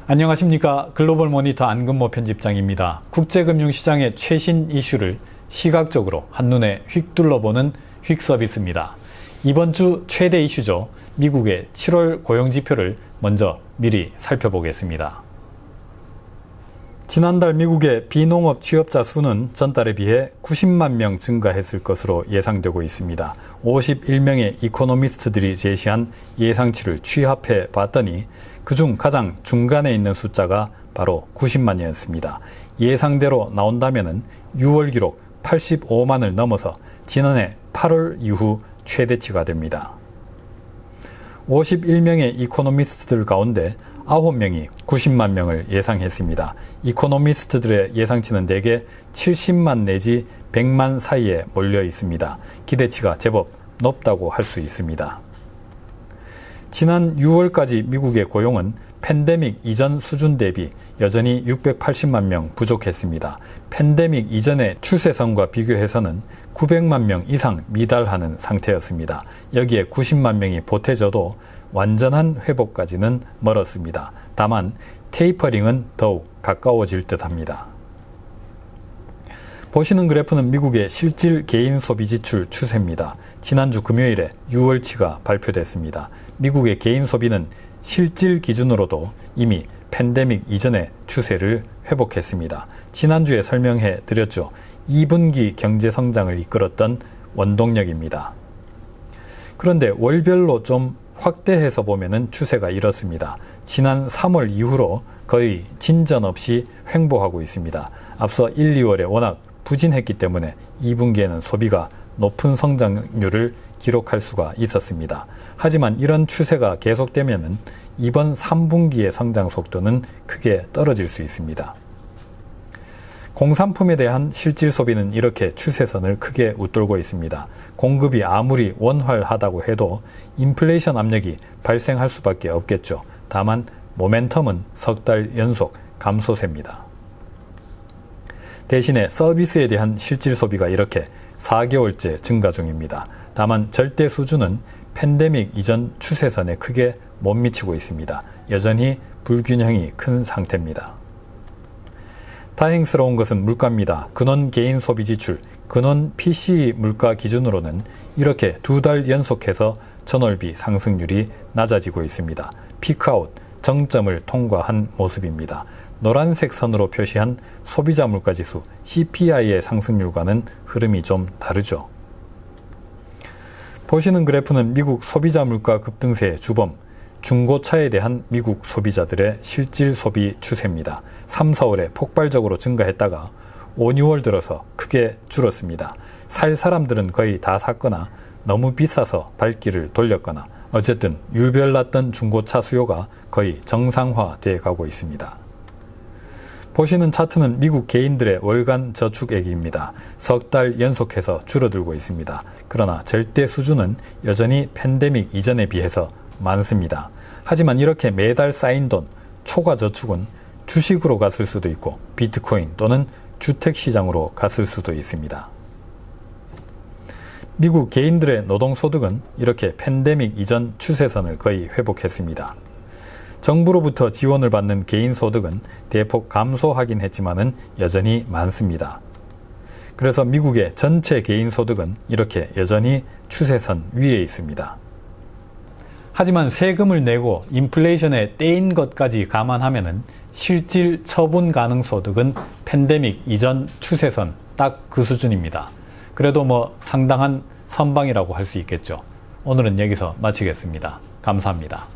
안녕하십니까. 글로벌 모니터 안근모 편집장입니다. 국제금융시장의 최신 이슈를 시각적으로 한눈에 휙 둘러보는 휙 서비스입니다. 이번 주 최대 이슈죠. 미국의 7월 고용지표를 먼저 미리 살펴보겠습니다. 지난달 미국의 비농업 취업자 수는 전달에 비해 90만 명 증가했을 것으로 예상되고 있습니다. 51명의 이코노미스트들이 제시한 예상치를 취합해 봤더니 그중 가장 중간에 있는 숫자가 바로 90만이었습니다. 예상대로 나온다면 6월 기록 85만을 넘어서 지난해 8월 이후 최대치가 됩니다. 51명의 이코노미스트들 가운데 9명이 90만 명을 예상했습니다. 이코노미스트들의 예상치는 대개 70만 내지 100만 사이에 몰려 있습니다. 기대치가 제법 높다고 할 수 있습니다. 지난 6월까지 미국의 고용은 팬데믹 이전 수준 대비 여전히 680만 명 부족했습니다. 팬데믹 이전의 추세선과 비교해서는 900만 명 이상 미달하는 상태였습니다. 여기에 90만 명이 보태져도 완전한 회복까지는 멀었습니다. 다만 테이퍼링은 더욱 가까워질 듯합니다. 보시는 그래프는 미국의 실질 개인 소비 지출 추세입니다. 지난주 금요일에 6월치가 발표됐습니다. 미국의 개인 소비는 실질 기준으로도 이미 팬데믹 이전의 추세를 회복했습니다. 지난주에 설명해 드렸죠. 2분기 경제 성장을 이끌었던 원동력입니다. 그런데 월별로 좀 확대해서 보면은 추세가 이렇습니다. 지난 3월 이후로 거의 진전 없이 횡보하고 있습니다. 앞서 1, 2월에 워낙 부진했기 때문에 2분기에는 소비가 높은 성장률을 기록할 수가 있었습니다. 하지만 이런 추세가 계속되면은 이번 3분기의 성장 속도는 크게 떨어질 수 있습니다. 공산품에 대한 실질 소비는 이렇게 추세선을 크게 웃돌고 있습니다. 공급이 아무리 원활하다고 해도 인플레이션 압력이 발생할 수밖에 없겠죠. 다만 모멘텀은 석 달 연속 감소세입니다. 대신에 서비스에 대한 실질 소비가 이렇게 4개월째 증가 중입니다. 다만 절대 수준은 팬데믹 이전 추세선에 크게 못 미치고 있습니다. 여전히 불균형이 큰 상태입니다. 다행스러운 것은 물가입니다. 근원 개인 소비 지출, 근원 PCE 물가 기준으로는 이렇게 2달 연속해서 전월비 상승률이 낮아지고 있습니다. 피크아웃, 정점을 통과한 모습입니다. 노란색 선으로 표시한 소비자 물가지수 CPI의 상승률과는 흐름이 좀 다르죠. 보시는 그래프는 미국 소비자 물가 급등세의 주범, 중고차에 대한 미국 소비자들의 실질 소비 추세입니다. 3, 4월에 폭발적으로 증가했다가 5, 6월 들어서 크게 줄었습니다. 살 사람들은 거의 다 샀거나 너무 비싸서 발길을 돌렸거나 어쨌든 유별났던 중고차 수요가 거의 정상화돼 가고 있습니다. 보시는 차트는 미국 개인들의 월간 저축액입니다. 석 달 연속해서 줄어들고 있습니다. 그러나 절대 수준은 여전히 팬데믹 이전에 비해서 많습니다. 하지만 이렇게 매달 쌓인 돈, 초과 저축은 주식으로 갔을 수도 있고 비트코인 또는 주택시장으로 갔을 수도 있습니다. 미국 개인들의 노동소득은 이렇게 팬데믹 이전 추세선을 거의 회복했습니다. 정부로부터 지원을 받는 개인소득은 대폭 감소하긴 했지만은 여전히 많습니다. 그래서 미국의 전체 개인소득은 이렇게 여전히 추세선 위에 있습니다. 하지만 세금을 내고 인플레이션에 떼인 것까지 감안하면은 실질 처분 가능 소득은 팬데믹 이전 추세선 딱 그 수준입니다. 그래도 상당한 선방이라고 할 수 있겠죠. 오늘은 여기서 마치겠습니다. 감사합니다.